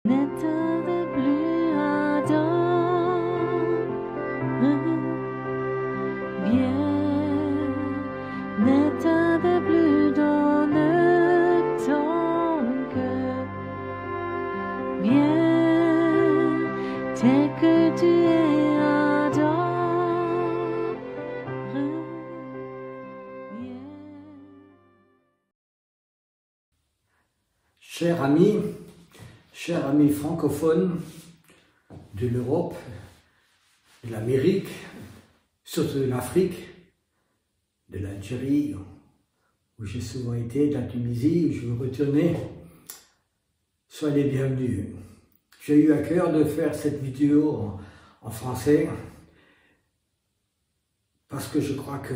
n'éteins plus Adam. Viens, n'éteins plus dans ton cœur. Viens, tel que tu es Adam. Viens. Chers amis francophones de l'Europe, de l'Amérique, surtout de l'Afrique, de l'Algérie, où j'ai souvent été, de la Tunisie, où je veux retourner, soyez les bienvenus. J'ai eu à cœur de faire cette vidéo en français parce que je crois que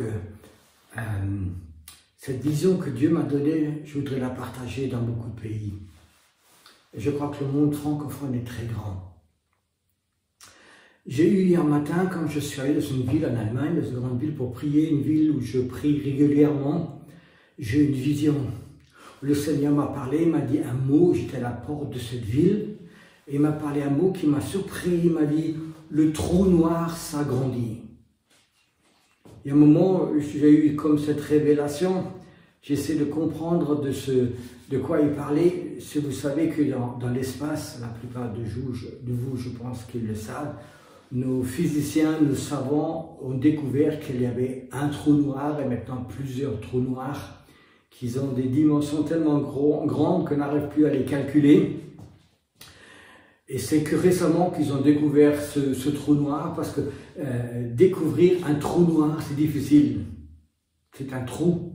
cette vision que Dieu m'a donnée, je voudrais la partager dans beaucoup de pays. Et je crois que le monde francophone est très grand. J'ai eu hier matin, quand je suis allé dans une ville en Allemagne, dans une grande ville pour prier, une ville où je prie régulièrement, j'ai eu une vision. Le Seigneur m'a parlé, il m'a dit un mot, j'étais à la porte de cette ville, et il m'a parlé un mot qui m'a surpris, il m'a dit « le trou noir s'agrandit ». Il y a un moment, j'ai eu comme cette révélation, j'essaie de comprendre de quoi il parlait. Si vous savez que dans l'espace, la plupart de vous, je pense qu'ils le savent, nos physiciens, nos savants ont découvert qu'il y avait un trou noir et maintenant plusieurs trous noirs qui ont des dimensions tellement grandes qu'on n'arrive plus à les calculer. Et c'est que récemment qu'ils ont découvert ce trou noir, parce que découvrir un trou noir, c'est difficile. C'est un trou.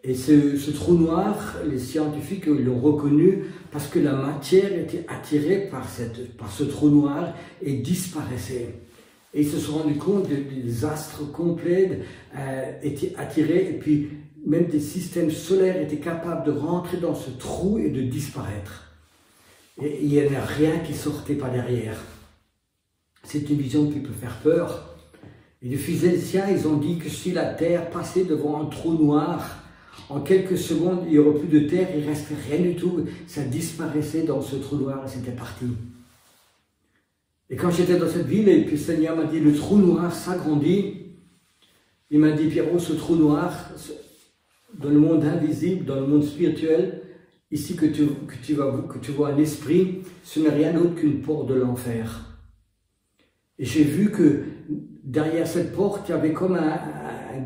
Et ce trou noir, les scientifiques l'ont reconnu parce que la matière était attirée par ce trou noir et disparaissait. Et ils se sont rendus compte que des astres complets étaient attirés, et puis même des systèmes solaires étaient capables de rentrer dans ce trou et de disparaître. Et il n'y a rien qui sortait par derrière. C'est une vision qui peut faire peur. Et les physiciens, ils ont dit que si la Terre passait devant un trou noir, en quelques secondes, il n'y aurait plus de terre, il ne restait rien du tout, ça disparaissait dans ce trou noir et c'était parti. Et quand j'étais dans cette ville, et puis le Seigneur m'a dit, le trou noir s'agrandit, il m'a dit, Pierrot, ce trou noir, dans le monde invisible, dans le monde spirituel, ici que tu vois un esprit, ce n'est rien d'autre qu'une porte de l'enfer. Et j'ai vu que derrière cette porte, il y avait comme un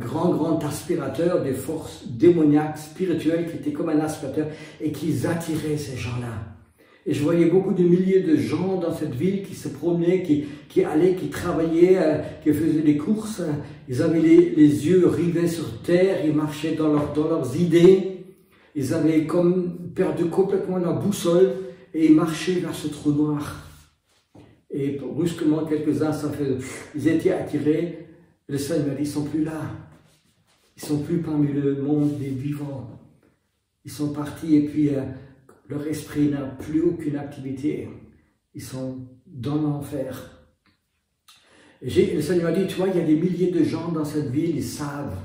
grand aspirateur des forces démoniaques, spirituelles, qui étaient comme un aspirateur et qui attiraient ces gens-là. Et je voyais beaucoup de milliers de gens dans cette ville qui se promenaient, qui allaient, qui travaillaient, qui faisaient des courses. Ils avaient les yeux rivés sur terre, ils marchaient dans leurs idées. Ils avaient comme perdu complètement la boussole et ils marchaient vers ce trou noir. Et brusquement, quelques-uns, ils étaient attirés. Le Seigneur m'a dit, ils ne sont plus là. Ils ne sont plus parmi le monde des vivants. Ils sont partis et puis leur esprit n'a plus aucune activité. Ils sont dans l'enfer. Le Seigneur m'a dit, tu vois, il y a des milliers de gens dans cette ville, ils savent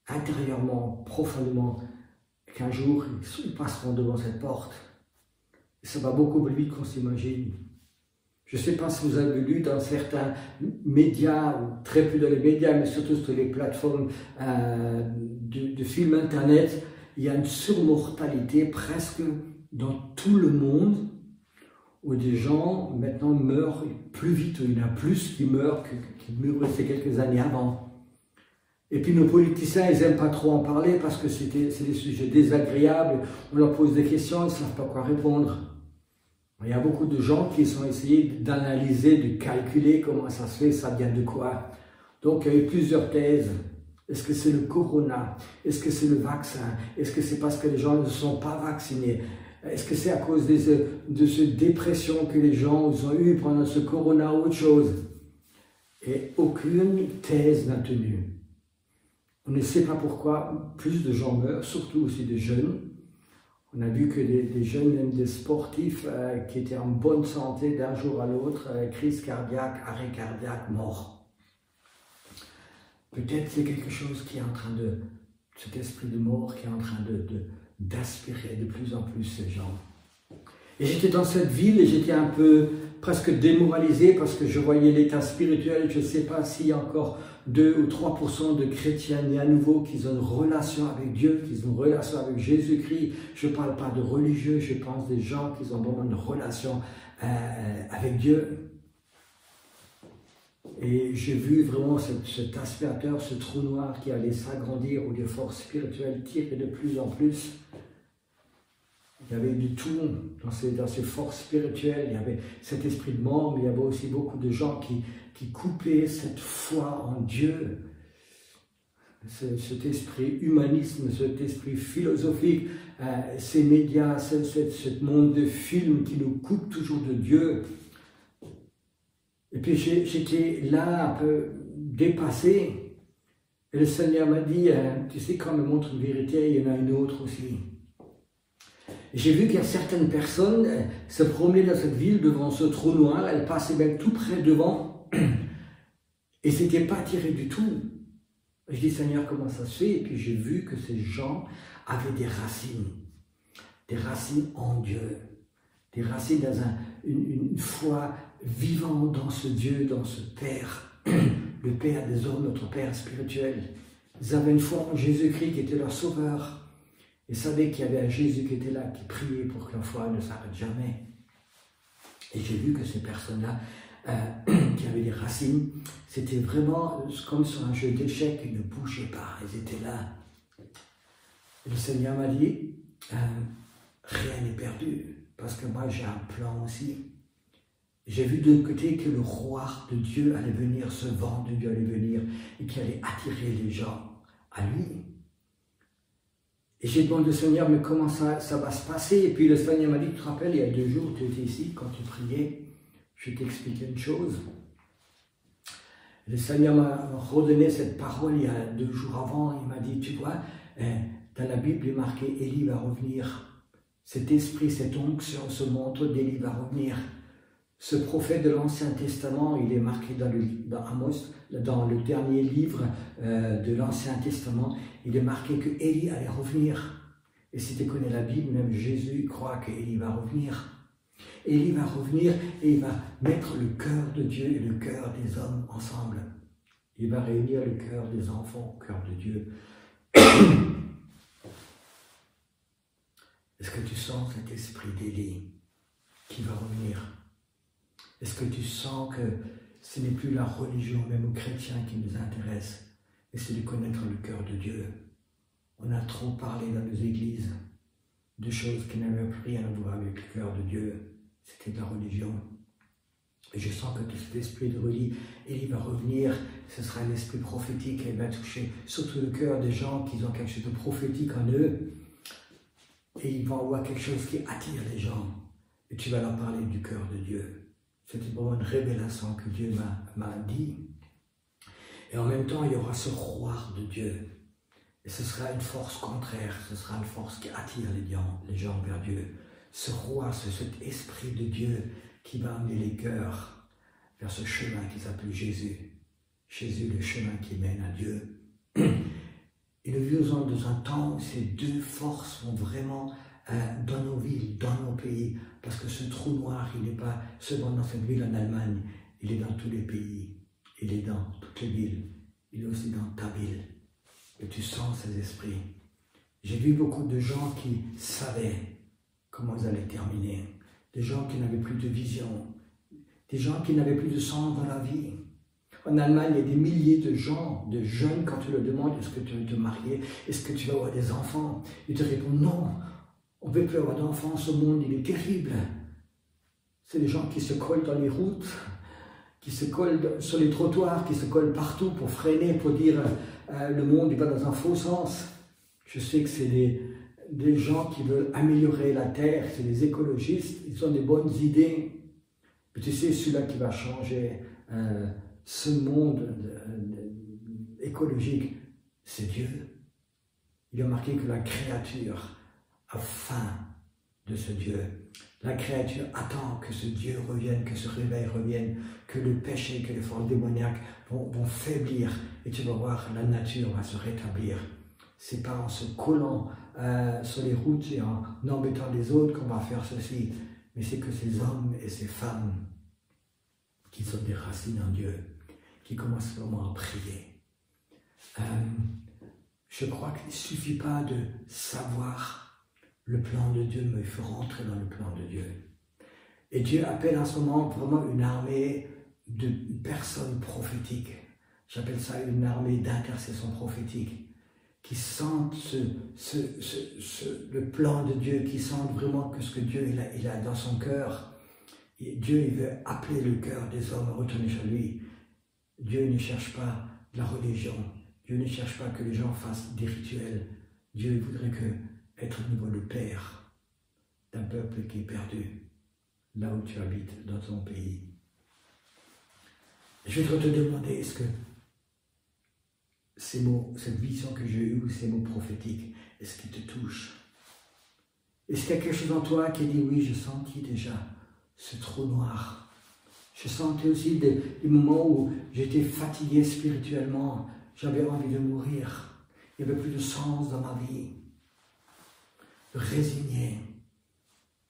intérieurement, profondément, qu'un jour, ils passeront devant cette porte. Et ça va beaucoup plus vite qu'on s'imagine. Je ne sais pas si vous avez lu dans certains médias, ou très peu dans les médias, mais surtout sur les plateformes de films internet, il y a une surmortalité presque dans tout le monde, où des gens maintenant meurent plus vite, il y en a plus qui meurent qui meurent ces quelques années avant. Et puis nos politiciens, ils n'aiment pas trop en parler parce que c'est des sujets désagréables, on leur pose des questions, ils ne savent pas quoi répondre. Il y a beaucoup de gens qui ont essayé d'analyser, de calculer comment ça se fait, ça vient de quoi. Donc il y a eu plusieurs thèses. Est-ce que c'est le corona? Est-ce que c'est le vaccin? Est-ce que c'est parce que les gens ne sont pas vaccinés? Est-ce que c'est à cause de cette dépression que les gens ont eu pendant ce corona ou autre chose? Et aucune thèse n'a tenu. On ne sait pas pourquoi plus de gens meurent, surtout aussi des jeunes. On a vu que des jeunes, même des sportifs qui étaient en bonne santé d'un jour à l'autre, crise cardiaque, arrêt cardiaque, mort. Peut-être c'est quelque chose qui est en train cet esprit de mort qui est en train d'aspirer de plus en plus ces gens. Et j'étais dans cette ville et j'étais un peu presque démoralisé parce que je voyais l'état spirituel. Je ne sais pas s'il y a encore 2 ou 3% de chrétiens nés à nouveau qui ont une relation avec Dieu, qui ont une relation avec Jésus-Christ. Je ne parle pas de religieux, je pense des gens qui ont vraiment une relation avec Dieu. Et j'ai vu vraiment cet aspirateur, ce trou noir qui allait s'agrandir, où les forces spirituelles tiraient de plus en plus. Il y avait du tout dans ces forces spirituelles, il y avait cet esprit de mort, mais il y avait aussi beaucoup de gens qui coupaient cette foi en Dieu. Cet esprit humanisme, cet esprit philosophique, ces médias, ce monde de films qui nous coupe toujours de Dieu. Et puis j'étais là un peu dépassé. Et le Seigneur m'a dit, tu sais, quand on me montre une vérité, il y en a une autre aussi. J'ai vu qu'il y a certaines personnes se promenaient dans cette ville devant ce trou noir, elles passaient même tout près devant, et c'était pas attiré du tout. Je dis, Seigneur, comment ça se fait? Et puis j'ai vu que ces gens avaient des racines en Dieu, des racines dans une foi vivante dans ce Dieu, dans ce Père, le Père des hommes, notre Père spirituel. Ils avaient une foi en Jésus-Christ qui était leur sauveur. Ils savaient qu'il y avait un Jésus qui était là, qui priait pour que leur foi ne s'arrête jamais. Et j'ai vu que ces personnes-là, qui avaient des racines, c'était vraiment comme sur un jeu d'échecs, ils ne bougeaient pas, ils étaient là. Et le Seigneur m'a dit, rien n'est perdu, parce que moi j'ai un plan aussi. J'ai vu de côté que le roi de Dieu allait venir, ce vent de Dieu allait venir, et qu'il allait attirer les gens à lui. Et j'ai demandé au Seigneur, mais comment ça va se passer? Et puis le Seigneur m'a dit, tu te rappelles, il y a 2 jours, tu étais ici, quand tu priais, je t'expliquais une chose. Le Seigneur m'a redonné cette parole il y a 2 jours avant, il m'a dit, tu vois, dans la Bible, il est marqué, Élie va revenir. Cet esprit, cette onction, ce manteau d'Élie va revenir. Ce prophète de l'Ancien Testament, il est marqué dans Amos, dans le dernier livre de l'Ancien Testament, il est marqué que Élie allait revenir. Et si tu connais la Bible, même Jésus croit que Élie va revenir. Élie va revenir et il va mettre le cœur de Dieu et le cœur des hommes ensemble. Il va réunir le cœur des enfants au cœur de Dieu. Est-ce que tu sens cet esprit d'Élie qui va revenir? Est-ce que tu sens que ce n'est plus la religion, même aux chrétiens, qui nous intéresse, mais c'est de connaître le cœur de Dieu? On a trop parlé dans nos églises de choses qui n'avaient plus rien à voir avec le cœur de Dieu. C'était de la religion. Et je sens que tout cet esprit de religion, il va revenir, ce sera un esprit prophétique, et il va toucher surtout le cœur des gens qui ont quelque chose de prophétique en eux. Et ils vont avoir quelque chose qui attire les gens. Et tu vas leur parler du cœur de Dieu. C'était vraiment une révélation que Dieu m'a dit. Et en même temps, il y aura ce roi de Dieu. Et ce sera une force contraire, ce sera une force qui attire les gens vers Dieu. Ce roi, cet esprit de Dieu qui va amener les cœurs vers ce chemin qui s'appelle Jésus. Jésus, le chemin qui mène à Dieu. Et nous vivons dans un temps où ces 2 forces vont vraiment dans nos villes, dans nos pays, parce que ce trou noir, il n'est pas seulement dans cette ville en Allemagne, il est dans tous les pays, il est dans toutes les villes, il est aussi dans ta ville, et tu sens ces esprits. J'ai vu beaucoup de gens qui savaient comment ils allaient terminer, des gens qui n'avaient plus de vision, des gens qui n'avaient plus de sens dans la vie. En Allemagne, il y a des milliers de gens, de jeunes, quand tu leur demandes, est-ce que tu veux te marier, est-ce que tu vas avoir des enfants, ils te répondent non. On ne peut plus avoir d'enfants, ce monde, il est terrible. C'est des gens qui se collent dans les routes, qui se collent sur les trottoirs, qui se collent partout pour freiner, pour dire le monde il va dans un faux sens. Je sais que c'est des gens qui veulent améliorer la terre, c'est des écologistes, ils ont des bonnes idées. Mais tu sais, celui-là qui va changer ce monde écologique, c'est Dieu. Il a marqué que la créature a faim de ce Dieu. La créature attend que ce Dieu revienne, que ce réveil revienne, que le péché, que les forces démoniaques vont faiblir et tu vas voir, la nature va se rétablir. C'est pas en se collant sur les routes et en embêtant les autres qu'on va faire ceci, mais c'est que ces hommes et ces femmes qui sont des racines en Dieu, qui commencent vraiment à prier. Je crois qu'il ne suffit pas de savoir le plan de Dieu, mais il faut rentrer dans le plan de Dieu. Et Dieu appelle en ce moment vraiment une armée de personnes prophétiques. J'appelle ça une armée d'intercession prophétique, qui sentent le plan de Dieu, qui sentent vraiment que ce que Dieu il a dans son cœur. Et Dieu il veut appeler le cœur des hommes à retourner sur lui. Dieu ne cherche pas la religion. Dieu ne cherche pas que les gens fassent des rituels. Dieu voudrait être au niveau le père d'un peuple qui est perdu, là où tu habites, dans ton pays. Je vais te demander, est-ce que ces mots, cette vision que j'ai eue, ces mots prophétiques, est-ce qu'ils te touchent? Est-ce qu'il y a quelque chose en toi qui dit, oui, je sentis déjà ce trou noir. Je sentais aussi des moments où j'étais fatigué spirituellement, j'avais envie de mourir, il n'y avait plus de sens dans ma vie, de résigner,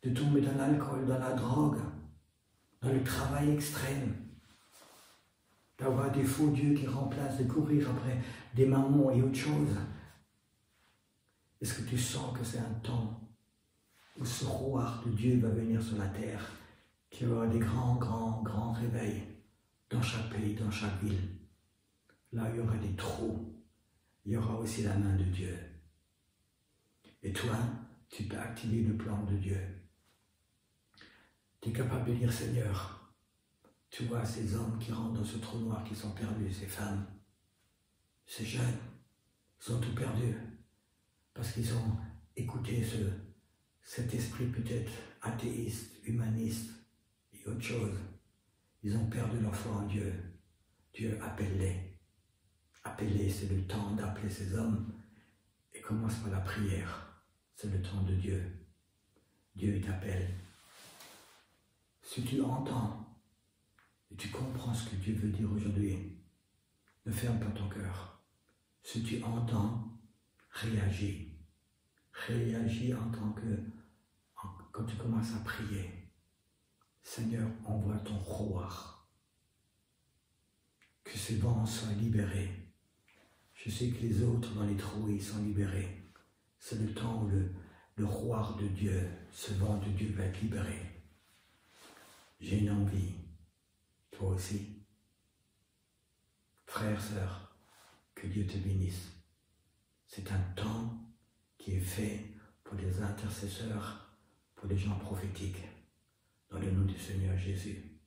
de tomber dans l'alcool, dans la drogue, dans le travail extrême, d'avoir des faux dieux qui remplacent, de courir après des mammons et autre chose. Est-ce que tu sens que c'est un temps où ce roi de Dieu va venir sur la terre, qu'il y aura des grands réveils dans chaque pays, dans chaque ville. Là, il y aura des trous, il y aura aussi la main de Dieu. Et toi, tu peux activer le plan de Dieu. Tu es capable de dire, Seigneur, tu vois ces hommes qui rentrent dans ce trou noir, qui sont perdus, ces femmes, ces jeunes, ils sont tout perdus, parce qu'ils ont écouté cet esprit peut-être athéiste, humaniste, et autre chose. Ils ont perdu leur foi en Dieu. Dieu, appelle-les. Appelle-les, c'est le temps d'appeler ces hommes. Et commence par la prière. C'est le temps de Dieu. Dieu t'appelle. Si tu entends et tu comprends ce que Dieu veut dire aujourd'hui, ne ferme pas ton cœur. Si tu entends, réagis. Réagis en tant que, quand tu commences à prier. Seigneur, envoie ton roi. Que ces vents soient libérés. Je sais que les autres dans les trous, ils sont libérés. C'est le temps où le roi de Dieu, ce vent de Dieu va être libéré. J'ai une envie. Toi aussi. Frères, sœurs, que Dieu te bénisse. C'est un temps qui est fait pour les intercesseurs, pour les gens prophétiques. Dans le nom du Seigneur Jésus.